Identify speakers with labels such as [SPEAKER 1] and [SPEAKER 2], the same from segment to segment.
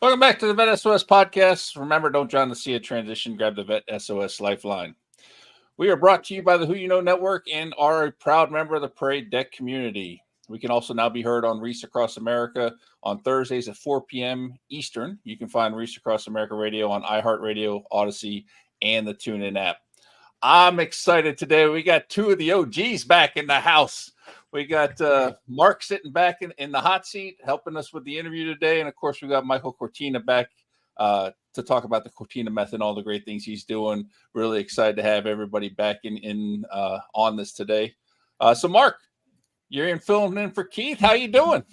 [SPEAKER 1] Welcome back to the Vet SOS podcast. Remember, don't drown the sea of transition. Grab the Vet SOS Lifeline. We are brought to you by the Who You Know Network and are a proud member of the Parade Deck community. We can also now be heard on Reese Across America on Thursdays at 4 p.m. Eastern. You can find Reese Across America Radio on iHeartRadio, Odyssey, and the TuneIn app. I'm excited today. We got two of the OGs back in the house. We got Mark sitting back in the hot seat, helping us with the interview today. And, of course, we got Michael Cortina back to talk about the Cortina method and all the great things he's doing. Really excited to have everybody back on this today. So, Mark, you're filling in for Keith. How you doing?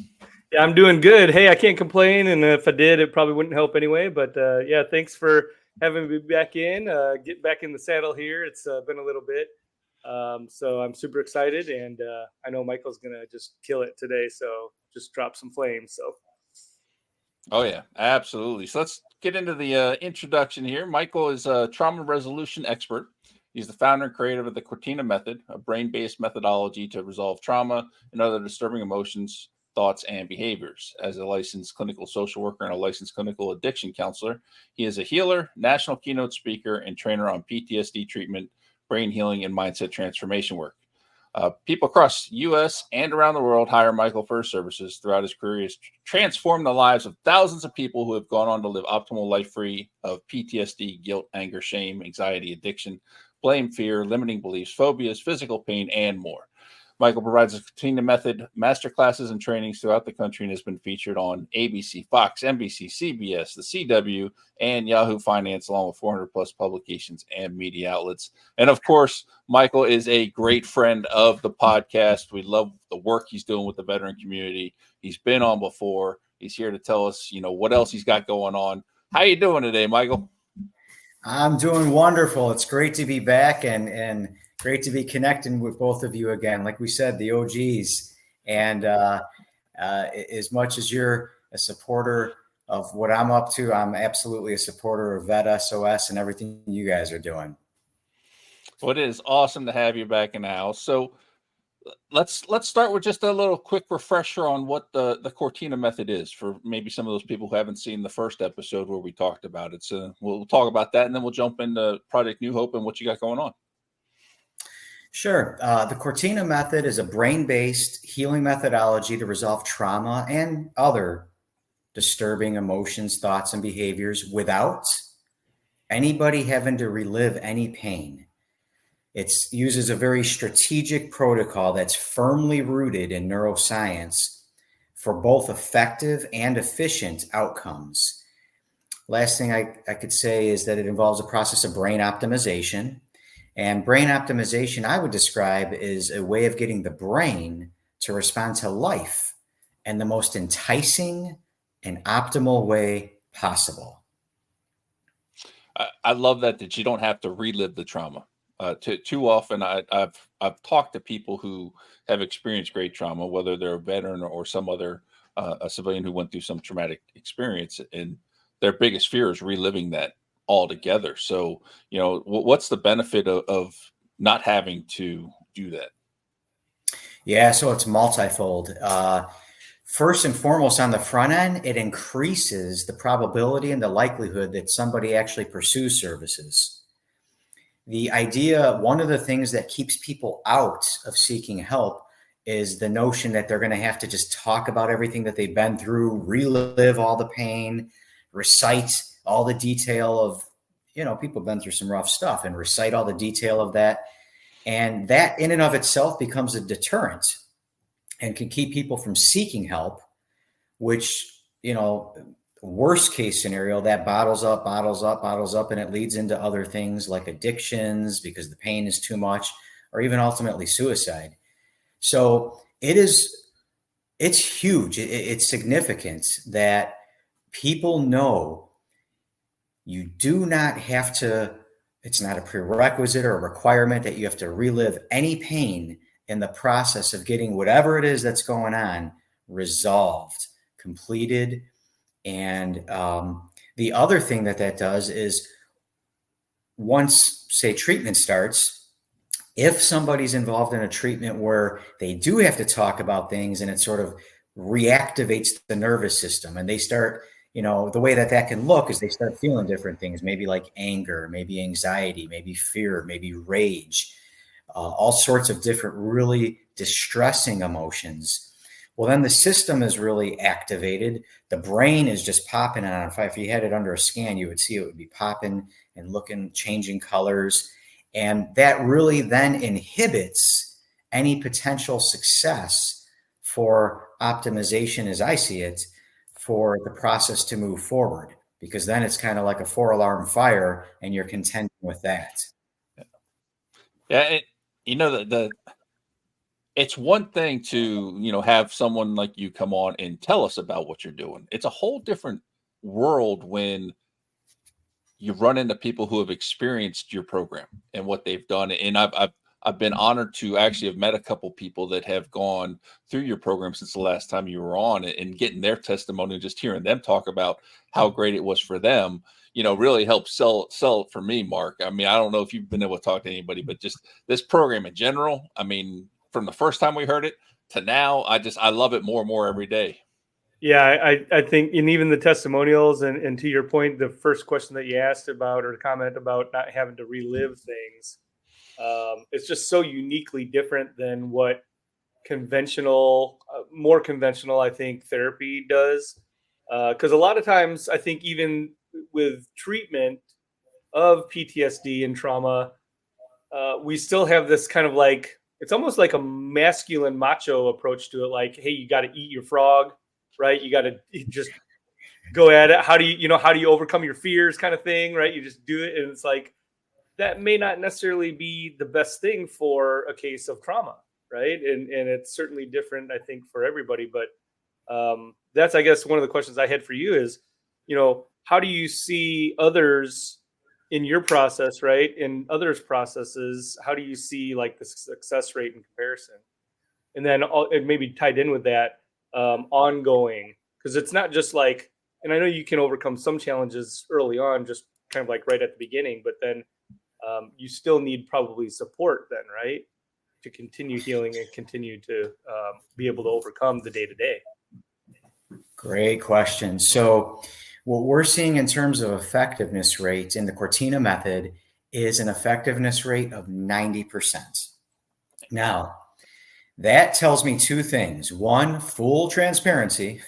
[SPEAKER 2] Yeah, I'm doing good. Hey, I can't complain. And if I did, it probably wouldn't help anyway. But, yeah, thanks for having me back in. Get back in the saddle here. It's been a little bit. So I'm super excited, and I know Michael's going to just kill it today, so just drop some flames. So.
[SPEAKER 1] Oh, yeah, absolutely. So let's get into the introduction here. Michael is a trauma resolution expert. He's the founder and creator of the Cortina method, a brain-based methodology to resolve trauma and other disturbing emotions, thoughts, and behaviors. As a licensed clinical social worker and a licensed clinical addiction counselor, he is a healer, national keynote speaker, and trainer on PTSD treatment, brain healing, and mindset transformation work. People across the U.S. and around the world hire Michael for his services. Throughout his career, he has transformed the lives of thousands of people who have gone on to live optimal life free of PTSD, guilt, anger, shame, anxiety, addiction, blame, fear, limiting beliefs, phobias, physical pain, and more. Michael provides a Cortina method masterclasses and trainings throughout the country and has been featured on ABC, Fox, NBC, CBS, the CW, and Yahoo Finance, along with 400 plus publications and media outlets. And of course, Michael is a great friend of the podcast. We love the work he's doing with the veteran community. He's been on before. He's here to tell us, what else he's got going on. How you doing today, Michael?
[SPEAKER 3] I'm doing wonderful. It's great to be back and great to be connecting with both of you again. Like we said, the OGs. And as much as you're a supporter of what I'm up to, I'm absolutely a supporter of Vet SOS and everything you guys are doing.
[SPEAKER 1] Well, it is awesome to have you back in the house. So let's start with just a little quick refresher on what the Cortina method is for maybe some of those people who haven't seen the first episode where we talked about it. So we'll talk about that, and then we'll jump into Project New Hope and what you got going on.
[SPEAKER 3] Sure. The Cortina method is a brain-based healing methodology to resolve trauma and other disturbing emotions, thoughts, and behaviors without anybody having to relive any pain. It uses a very strategic protocol that's firmly rooted in neuroscience for both effective and efficient outcomes. Last thing I could say is that it involves a process of brain optimization. And brain optimization, I would describe, is a way of getting the brain to respond to life in the most enticing and optimal way possible.
[SPEAKER 1] I love that you don't have to relive the trauma. Too often, I've talked to people who have experienced great trauma, whether they're a veteran or some other a civilian who went through some traumatic experience, and their biggest fear is reliving that altogether. So, what's the benefit of not having to do that?
[SPEAKER 3] Yeah, so it's multifold. First and foremost, on the front end, it increases the probability and the likelihood that somebody actually pursues services. The idea, one of the things that keeps people out of seeking help is the notion that they're going to have to just talk about everything that they've been through, relive all the pain, recite all the detail of, people have been through some rough stuff, and recite all the detail of that. And that in and of itself becomes a deterrent and can keep people from seeking help, which, worst case scenario, that bottles up, and it leads into other things like addictions because the pain is too much, or even ultimately suicide. So it's huge. It's significant that people know you do not have to, it's not a prerequisite or a requirement that you have to relive any pain in the process of getting whatever it is that's going on resolved, completed. And the other thing that does is once, say, treatment starts, if somebody's involved in a treatment where they do have to talk about things and it sort of reactivates the nervous system and they start, the way that can look is they start feeling different things, maybe like anger, maybe anxiety, maybe fear, maybe rage, all sorts of different really distressing emotions. Well, then the system is really activated. The brain is just popping on fire. If you had it under a scan, you would see it would be popping and looking, changing colors. And that really then inhibits any potential success for optimization, as I see it, for the process to move forward, because then it's kind of like a 4-alarm fire and you're contending with that.
[SPEAKER 1] Yeah, it's one thing to, have someone like you come on and tell us about what you're doing. It's a whole different world when you run into people who have experienced your program and what they've done. And I've been honored to actually have met a couple people that have gone through your program since the last time you were on, and getting their testimony and just hearing them talk about how great it was for them, really helps sell it for me, Mark. I mean, I don't know if you've been able to talk to anybody, but just this program in general, I mean, from the first time we heard it to now, I love it more and more every day.
[SPEAKER 2] Yeah, I think, and even the testimonials, and to your point, the first question that you asked about, or comment about not having to relive things, it's just so uniquely different than what more conventional, I think, therapy does. Because a lot of times, I think even with treatment of PTSD and trauma, we still have this kind of like, it's almost like a masculine macho approach to it. Like, hey, you got to eat your frog, right? You got to just go at it. How do you overcome your fears, kind of thing, right? You just do it. And it's like, that may not necessarily be the best thing for a case of trauma, right? And it's certainly different, I think, for everybody. But that's, I guess, one of the questions I had for you is, how do you see others in your process, right? In others' processes, how do you see like the success rate in comparison? And then and maybe tied in with that, ongoing, because it's not just like, and I know you can overcome some challenges early on, just kind of like right at the beginning, but then you still need probably support then, right? To continue healing and continue to be able to overcome the day to day.
[SPEAKER 3] Great question. So what we're seeing in terms of effectiveness rates in the Cortina method is an effectiveness rate of 90%. Now, that tells me two things. One, full transparency.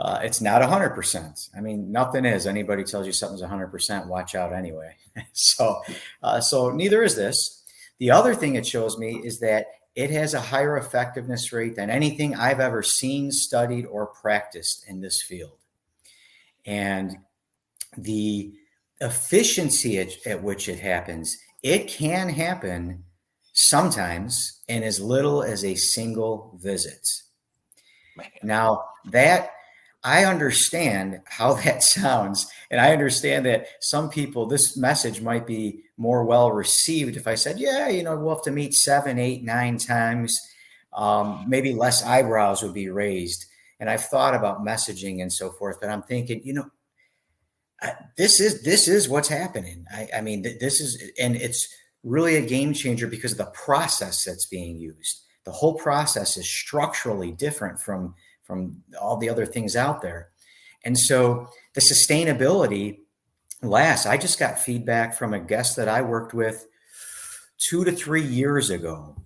[SPEAKER 3] It's not 100%. I mean, nothing is. Anybody tells you something's 100%, watch out anyway. So neither is this. The other thing it shows me is that it has a higher effectiveness rate than anything I've ever seen, studied, or practiced in this field. And the efficiency at which it happens, it can happen sometimes in as little as a single visit. Now, that I understand how that sounds, and I understand that some people, this message might be more well received if I said, yeah, we'll have to meet 7, 8, 9 times. Maybe less eyebrows would be raised. And I've thought about messaging and so forth, but I'm thinking, this is what's happening. I mean, this is, and it's really a game changer because of the process that's being used. The whole process is structurally different from all the other things out there. And so the sustainability lasts. I just got feedback from a guest that I worked with 2 to 3 years ago.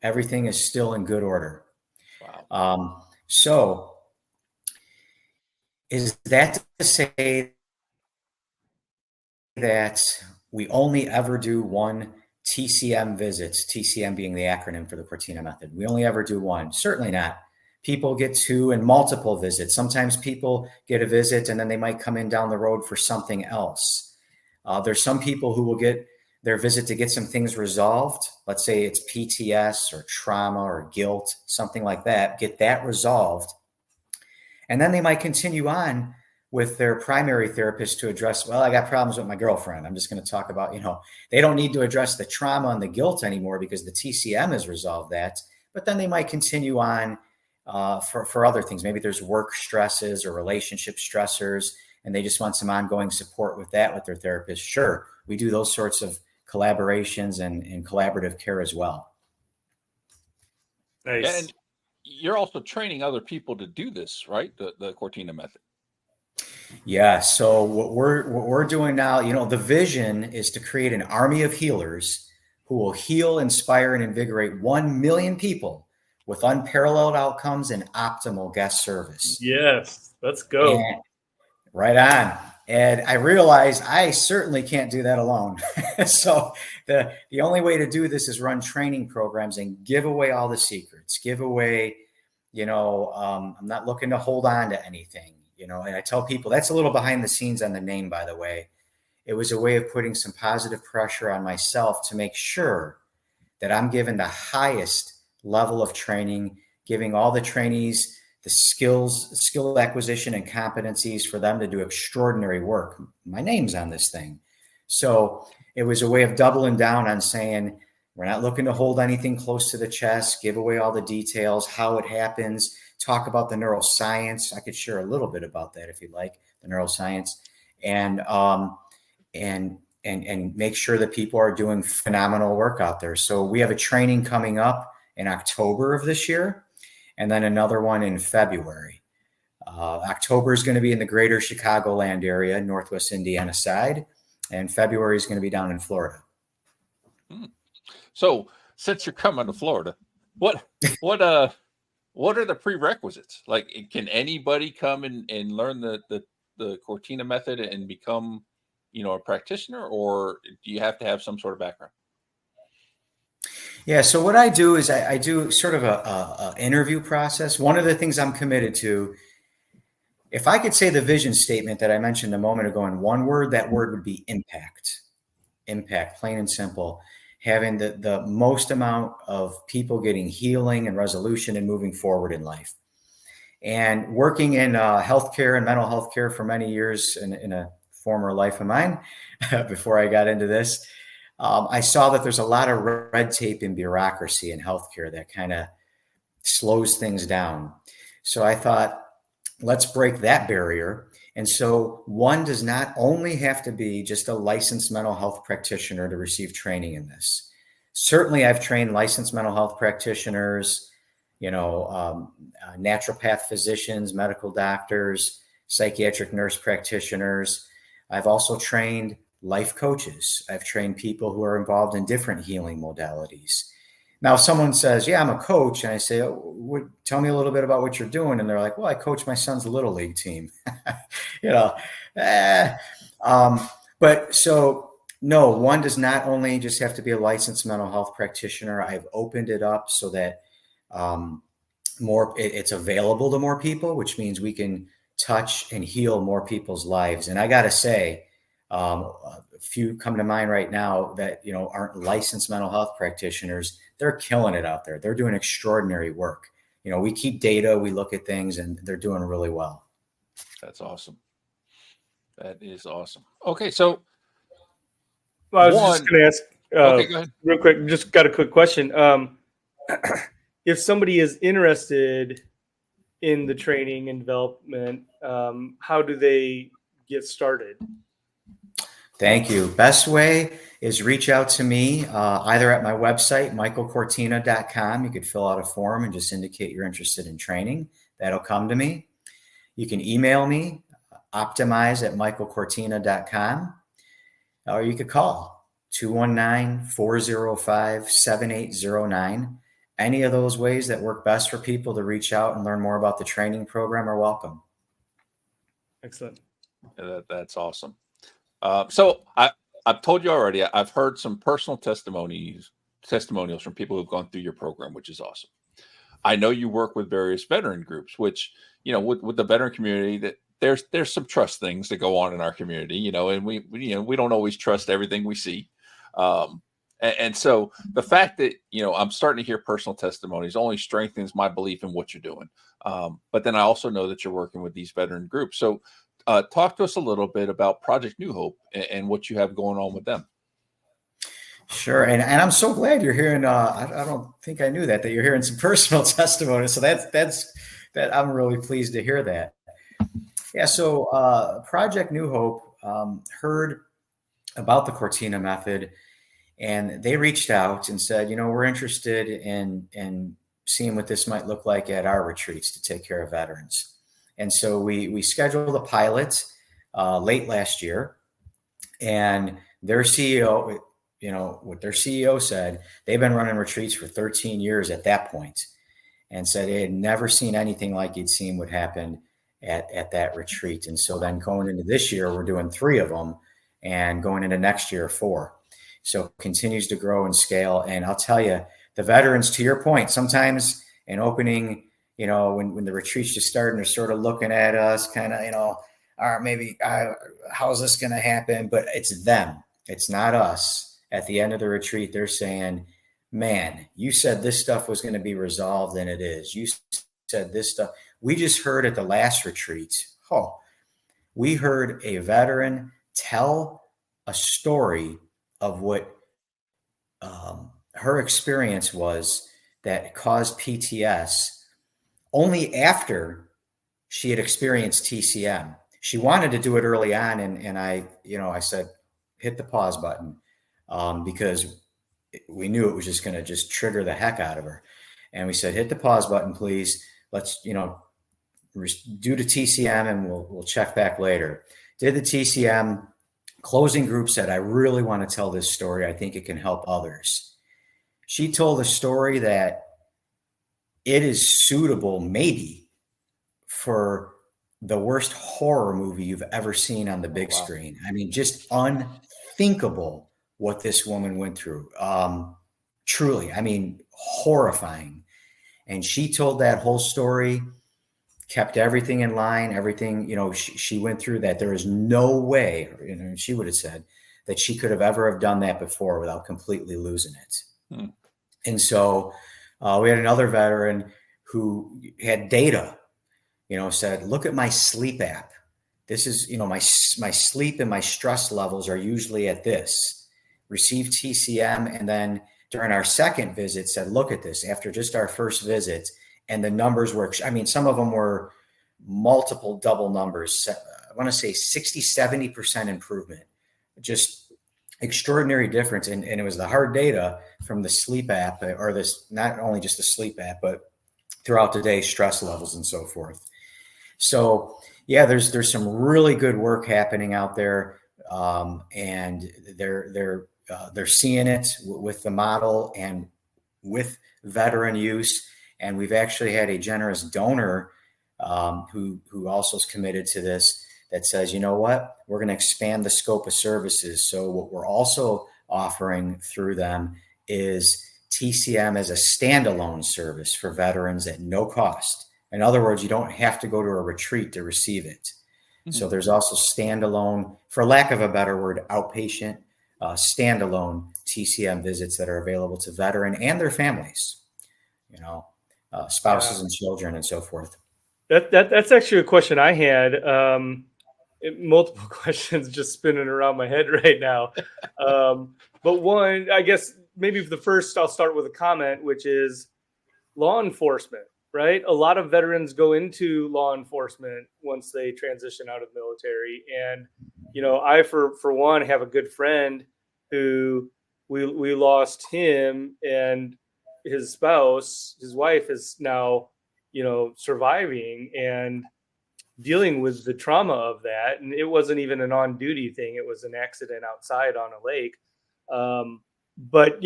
[SPEAKER 3] Everything is still in good order.
[SPEAKER 1] Wow.
[SPEAKER 3] So is that to say that we only ever do one TCM visits, TCM being the acronym for the Cortina method? We only ever do one? Certainly not. People get 2 and multiple visits. Sometimes people get a visit and then they might come in down the road for something else. There's some people who will get their visit to get some things resolved. Let's say it's PTS or trauma or guilt, something like that, get that resolved. And then they might continue on with their primary therapist to address, well, I got problems with my girlfriend. I'm just going to talk about, they don't need to address the trauma and the guilt anymore because the TCM has resolved that. But then they might continue on for other things. Maybe there's work stresses or relationship stressors, and they just want some ongoing support with that with their therapist. Sure, we do those sorts of collaborations and collaborative care as well.
[SPEAKER 2] Nice.
[SPEAKER 1] And you're also training other people to do this, right? The Cortina method.
[SPEAKER 3] Yeah. So what we're doing now, the vision is to create an army of healers who will heal, inspire, and invigorate 1 million people with unparalleled outcomes and optimal guest service.
[SPEAKER 2] Yes, let's go.
[SPEAKER 3] And right on. And I realize I certainly can't do that alone. So the only way to do this is run training programs and give away all the secrets, give away, I'm not looking to hold on to anything, and I tell people that's a little behind the scenes on the name, by the way. It was a way of putting some positive pressure on myself to make sure that I'm given the highest level of training, giving all the trainees the skill acquisition and competencies for them to do extraordinary work. My name's on this thing. So it was a way of doubling down on saying, we're not looking to hold anything close to the chest, give away all the details, how it happens, talk about the neuroscience. I could share a little bit about that if you'd like, the neuroscience, and make sure that people are doing phenomenal work out there. So we have a training coming up in October of this year, and then another one in February. October is going to be in the greater Chicagoland area, Northwest Indiana side, and February is going to be down in Florida.
[SPEAKER 1] So since you're coming to Florida, what are the prerequisites? Like, can anybody come and learn the Cortina method and become, a practitioner, or do you have to have some sort of background?
[SPEAKER 3] Yeah. So what I do is I do sort of a interview process. One of the things I'm committed to, if I could say the vision statement that I mentioned a moment ago in one word, that word would be impact. Impact, plain and simple. Having the most amount of people getting healing and resolution and moving forward in life. And working in healthcare and mental health care for many years in a former life of mine, before I got into this, I saw that there's a lot of red tape and bureaucracy in healthcare that kind of slows things down. So I thought, let's break that barrier. And so one does not only have to be just a licensed mental health practitioner to receive training in this. Certainly, I've trained licensed mental health practitioners, naturopath physicians, medical doctors, psychiatric nurse practitioners. I've also trained life coaches. I've trained people who are involved in different healing modalities. Now, if someone says, yeah, I'm a coach, and I say, tell me a little bit about what you're doing. And they're like, well, I coach my son's little league team. But so no, one does not only just have to be a licensed mental health practitioner. I've opened it up so that it's available to more people, which means we can touch and heal more people's lives. And I got to say, a few come to mind right now that, aren't licensed mental health practitioners. They're killing it out there. They're doing extraordinary work. We keep data, we look at things, and they're doing really well.
[SPEAKER 1] That's awesome. That is awesome. Okay. So
[SPEAKER 2] I was just going to ask,
[SPEAKER 1] okay, go ahead.
[SPEAKER 2] real quick, just got a quick question. If somebody is interested in the training and development, how do they get started?
[SPEAKER 3] Thank you. Best way is reach out to me either at my website, michaelcortina.com. You could fill out a form and just indicate you're interested in training. That'll come to me. You can email me, optimize@michaelcortina.com, or you could call 219-405-7809. Any of those ways that work best for people to reach out and learn more about the training program are welcome.
[SPEAKER 2] Excellent.
[SPEAKER 1] That's awesome. So I've told you already, I've heard some personal testimonials from people who've gone through your program, which is awesome. I know you work with various veteran groups, which, with the veteran community, that there's some trust things that go on in our community, and we don't always trust everything we see. And so the fact that, I'm starting to hear personal testimonies only strengthens my belief in what you're doing. But then I also know that you're working with these veteran groups. So talk to us a little bit about Project New Hope and what you have going on with them.
[SPEAKER 3] Sure. And I'm so glad you're hearing, I don't think I knew that you're hearing some personal testimony. So that I'm really pleased to hear that. Yeah. So Project New Hope heard about the Cortina method, and they reached out and said, we're interested in seeing what this might look like at our retreats to take care of veterans. And so we scheduled a pilot late last year, and their CEO, what their CEO said, they've been running retreats for 13 years at that point, and said they had never seen anything like he'd seen what happened at that retreat. And so then going into this year, we're doing 3 of them, and going into next year, 4. So it continues to grow and scale. And I'll tell you, the veterans, to your point, sometimes in opening, when the retreat's just starting, they're sort of looking at us kind of, maybe how's this going to happen? But it's them. It's not us. At the end of the retreat, they're saying, man, you said this stuff was going to be resolved, and it is. You said this stuff. We just heard at the last retreat, we heard a veteran tell a story of what her experience was that caused PTSD only after she had experienced TCM. She wanted to do it early on, and I said, hit the pause button, because we knew it was just going to just trigger the heck out of her. And we said, hit the pause button, please. Let's, do the TCM, and we'll check back later. Did the TCM. Closing group said, I really want to tell this story. I think it can help others. She told a story that it is suitable maybe for the worst horror movie you've ever seen on the big screen. I mean, just unthinkable what this woman went through. Truly, I mean, horrifying. And she told that whole story, kept everything in line, everything, she went through that. There is no way, she would have said, that she could have ever have done that before without completely losing it. And so we had another veteran who had data, said, look at my sleep app. This is, my sleep and my stress levels are usually at this. Received TCM, and then during our second visit said, look at this after just our first visit. And the numbers were, some of them were multiple double numbers. I want to say 60, 70% improvement, just extraordinary difference. And it was the hard data from the sleep app, or this, not only just the sleep app, but throughout the day, stress levels and so forth. So yeah, there's some really good work happening out there. And they're seeing it with the model and with veteran use. And we've actually had a generous donor who also is committed to this, that says, you know what, we're going to expand the scope of services. So what we're also offering through them is TCM as a standalone service for veterans at no cost. In other words, you don't have to go to a retreat to receive it. Mm-hmm. So there's also standalone, for lack of a better word, outpatient, standalone TCM visits that are available to veteran and their families, spouses and children and so forth.
[SPEAKER 2] That's actually a question I had. Multiple questions just spinning around my head right now. But one, I guess maybe the first, I'll start with a comment, which is law enforcement, right? A lot of veterans go into law enforcement once they transition out of military. And, I, for one, have a good friend who we lost him, and his spouse, his wife, is now, surviving and dealing with the trauma of that. And it wasn't even an on-duty thing. It was an accident outside on a lake. But,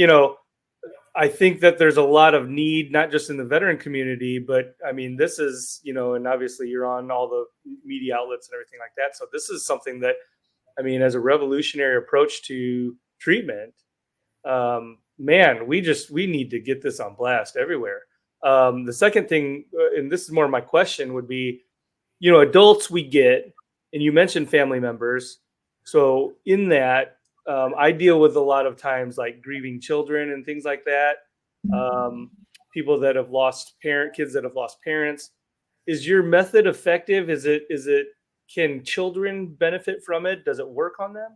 [SPEAKER 2] I think that there's a lot of need, not just in the veteran community, but this is, and obviously you're on all the media outlets and everything like that. So this is something that, as a revolutionary approach to treatment, man, we need to get this on blast everywhere. The second thing, and this is more my question, would be, adults we get, and you mentioned family members. So in that, I deal with a lot of times like grieving children and things like that. People that have lost kids that have lost parents. Is your method effective? Can children benefit from it? Does it work on them?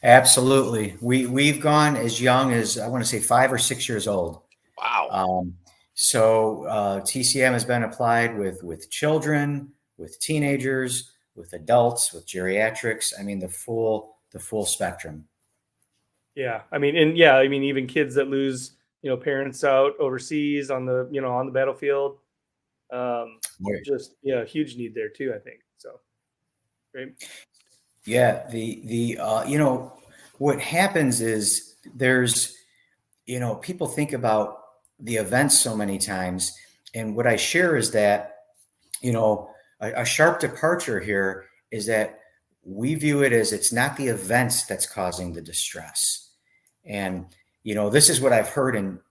[SPEAKER 3] Absolutely. We've gone as young as, I want to say, 5 or 6 years old.
[SPEAKER 1] Wow.
[SPEAKER 3] So TCM has been applied with children, with teenagers, with adults, with geriatrics. The full spectrum.
[SPEAKER 2] Yeah. Even kids that lose, parents out overseas on the battlefield. Huge need there too, I think. So Great.
[SPEAKER 3] Yeah, you know, what happens is there's, you know, people think about the events so many times, and what I share is that, you know, a sharp departure here is that we view it as it's not the events that's causing the distress. And, you know, this is what I've heard in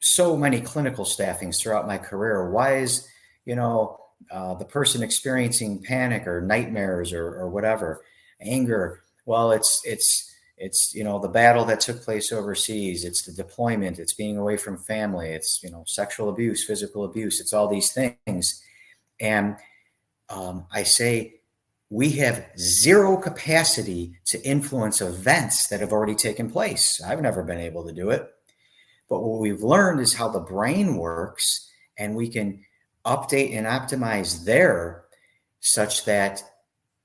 [SPEAKER 3] so many clinical staffings throughout my career. Why is, you know, the person experiencing panic or nightmares or whatever, anger? Well, it's, you know, the battle that took place overseas. It's the deployment. It's being away from family. It's, you know, sexual abuse, physical abuse. It's all these things. And I say we have zero capacity to influence events that have already taken place. I've never been able to do it. But what we've learned is how the brain works, and we can update and optimize there such that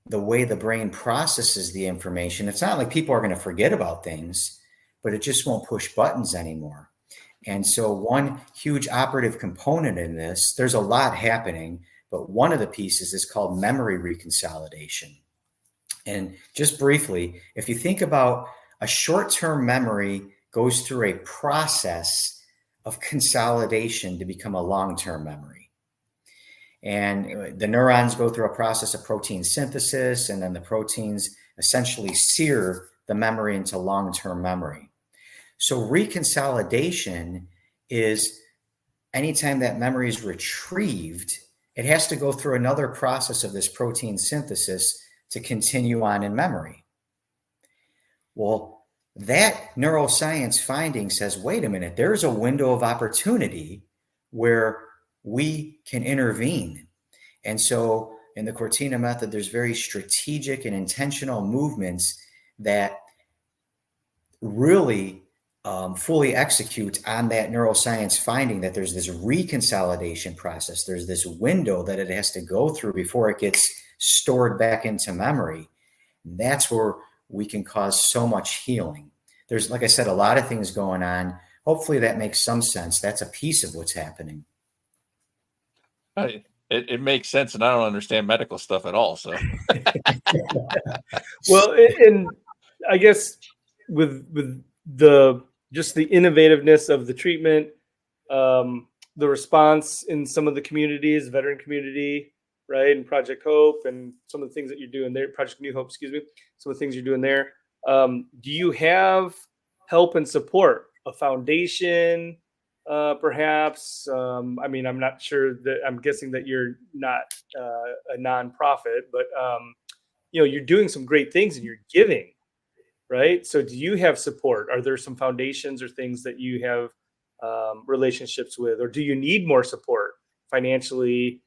[SPEAKER 3] the way the brain processes the information, it's not like people are going to forget about things, but it just won't push buttons anymore. And so one huge operative component in this, there's a lot happening, but one of the pieces is called memory reconsolidation. And just briefly, if you think about a short-term memory goes through a process of consolidation to become a long-term memory. And the neurons go through a process of protein synthesis, and then the proteins essentially sear the memory into long-term memory. So reconsolidation is anytime that memory is retrieved, it has to go through another process of this protein synthesis to continue on in memory. Well, that neuroscience finding says, wait a minute, there's a window of opportunity where we can intervene. And so in the Cortina method, there's very strategic and intentional movements that really fully execute on that neuroscience finding that there's this reconsolidation process. There's this window that it has to go through before it gets stored back into memory. And that's where we can cause so much healing. There's, like I said, a lot of things going on. Hopefully that makes some sense. That's a piece of what's happening.
[SPEAKER 1] It makes sense, and I don't understand medical stuff at all. So,
[SPEAKER 2] Well, and I guess with the just the innovativeness of the treatment, the response in some of the communities, veteran community, right, and Project Hope, and some of the things that you're doing there, Project New Hope, excuse me, some of the things you're doing there. Do you have help and support, a foundation, perhaps? I mean, I'm not sure that, I'm guessing that you're not a nonprofit, but you know, you're doing some great things and you're giving, right? So do you have support? Are there some foundations or things that you have relationships with, or do you need more support financially,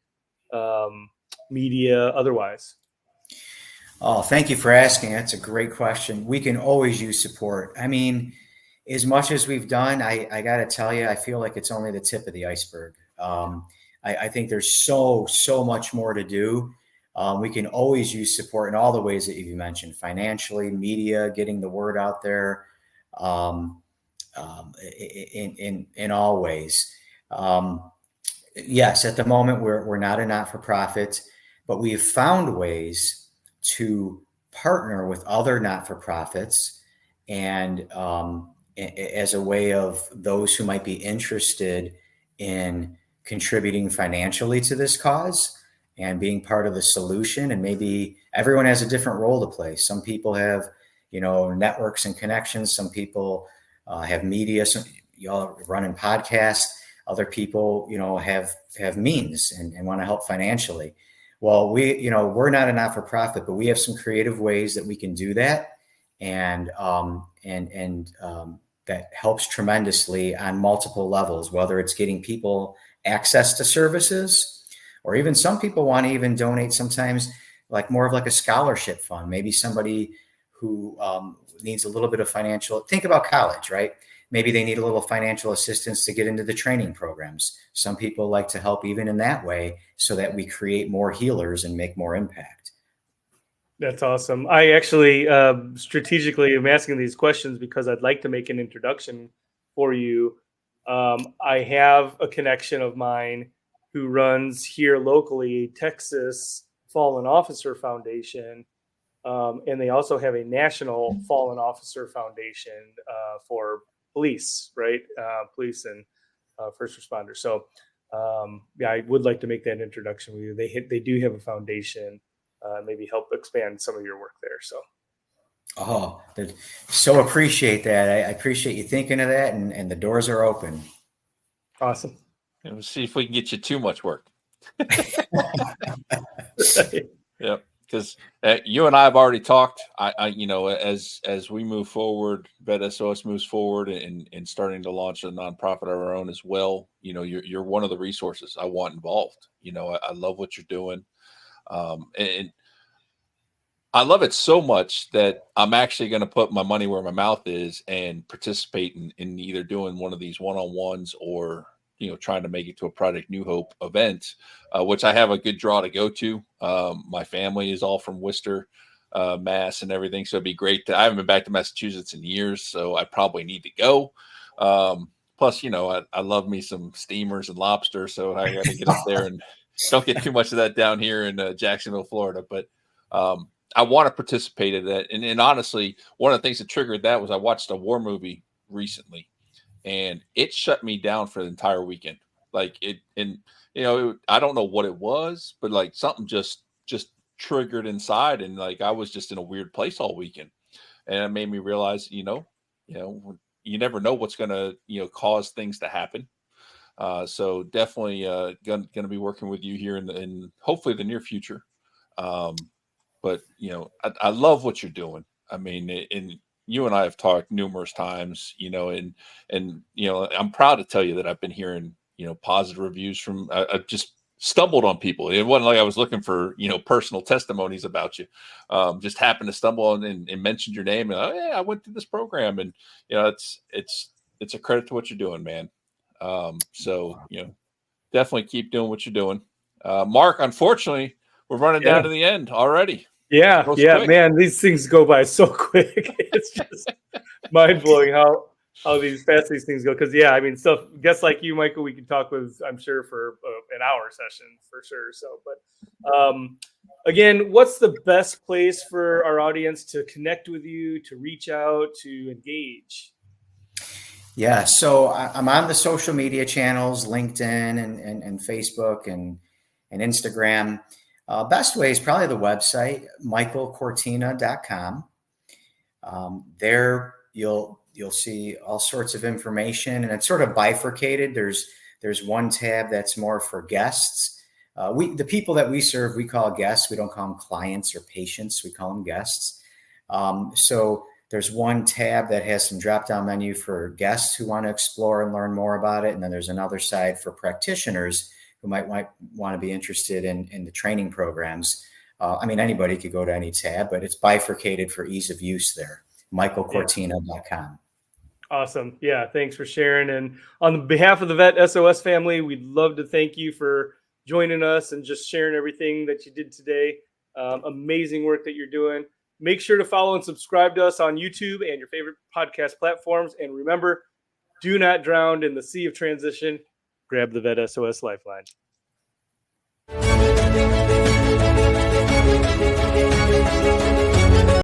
[SPEAKER 2] media, otherwise?
[SPEAKER 3] Oh, thank you for asking. That's a great question. We can always use support. I mean, as much as we've done, I got to tell you, I feel like it's only the tip of the iceberg. I think there's so much more to do. We can always use support in all the ways that you mentioned: financially, media, getting the word out there, in all ways. Yes, at the moment we're not a not-for-profit, but we have found ways to partner with other not-for-profits, and as a way of those who might be interested in contributing financially to this cause and being part of the solution. And maybe everyone has a different role to play. Some people have, you know, networks and connections. Some people have media. Some y'all running podcasts. Other people, you know, have means and want to help financially. Well, we're not a not-for-profit, but we have some creative ways that we can do that, and that helps tremendously on multiple levels. Whether it's getting people access to services, or even some people want to even donate sometimes, like more of like a scholarship fund. Maybe somebody who needs a little bit of financial. Think about college, right? Maybe they need a little financial assistance to get into the training programs. Some people like to help even in that way, so that we create more healers and make more impact.
[SPEAKER 2] That's awesome. I actually strategically am asking these questions because I'd like to make an introduction for you. I have a connection of mine who runs here locally, Texas Fallen Officer Foundation. And they also have a National Fallen Officer Foundation for police, right? Police and first responders. So, yeah, I would like to make that introduction with you. They do have a foundation, maybe help expand some of your work there. So,
[SPEAKER 3] Oh, so appreciate that. I appreciate you thinking of that, and the doors are open.
[SPEAKER 2] awesome.
[SPEAKER 1] And we'll see if we can get you too much work. Yep. Because you and I have already talked. As we move forward, Vet SOS moves forward, and starting to launch a nonprofit of our own as well. You're one of the resources I want involved. I love what you're doing, and I love it so much that I'm actually going to put my money where my mouth is and participate in either doing one of these one-on-ones or trying to make it to a Project New Hope event, which I have a good draw to go to. My family is all from Worcester, Mass, and everything, so it'd be great. I haven't been back to Massachusetts in years, so I probably need to go. Plus, I love me some steamers and lobster, so I got to get up there, and don't get too much of that down here in Jacksonville, Florida. But I want to participate in that. And honestly, one of the things that triggered that was I watched a war movie recently, and it shut me down for the entire weekend. I don't know what it was, but like something just triggered inside, and like I was just in a weird place all weekend, and it made me realize, you never know what's going to cause things to happen. So definitely going to be working with you here in hopefully the near future. But I love what you're doing. I mean, and you and I have talked numerous times, and I'm proud to tell you that I've been hearing, positive reviews from, I just stumbled on people. It wasn't like I was looking for, personal testimonies about you. Just happened to stumble on and mentioned your name. And, oh yeah, I went through this program, and, it's a credit to what you're doing, man. So, definitely keep doing what you're doing. Mark, unfortunately, we're running down to the end already.
[SPEAKER 2] Yeah, man, these things go by so quick. It's just mind blowing how fast these things go. Because guests like you, Michael, we could talk with, I'm sure, for an hour session for sure. So, but again, what's the best place for our audience to connect with you, to reach out, to engage?
[SPEAKER 3] Yeah, so I'm on the social media channels, LinkedIn and Facebook and Instagram. Best way is probably the website, michaelcortina.com. There you'll see all sorts of information, and it's sort of bifurcated. There's one tab that's more for guests. The people that we serve, we call guests. We don't call them clients or patients. We call them guests. So there's one tab that has some drop-down menu for guests who want to explore and learn more about it. And then there's another side for practitioners who might want to be interested in the training programs. Anybody could go to any tab, but it's bifurcated for ease of use there. michaelcortina.com.
[SPEAKER 2] Awesome. Yeah, thanks for sharing. And on behalf of the Vet SOS family, we'd love to thank you for joining us and just sharing everything that you did today. Amazing work that you're doing. Make sure to follow and subscribe to us on YouTube and your favorite podcast platforms. And remember, do not drown in the sea of transition. Grab the Vet SOS Lifeline.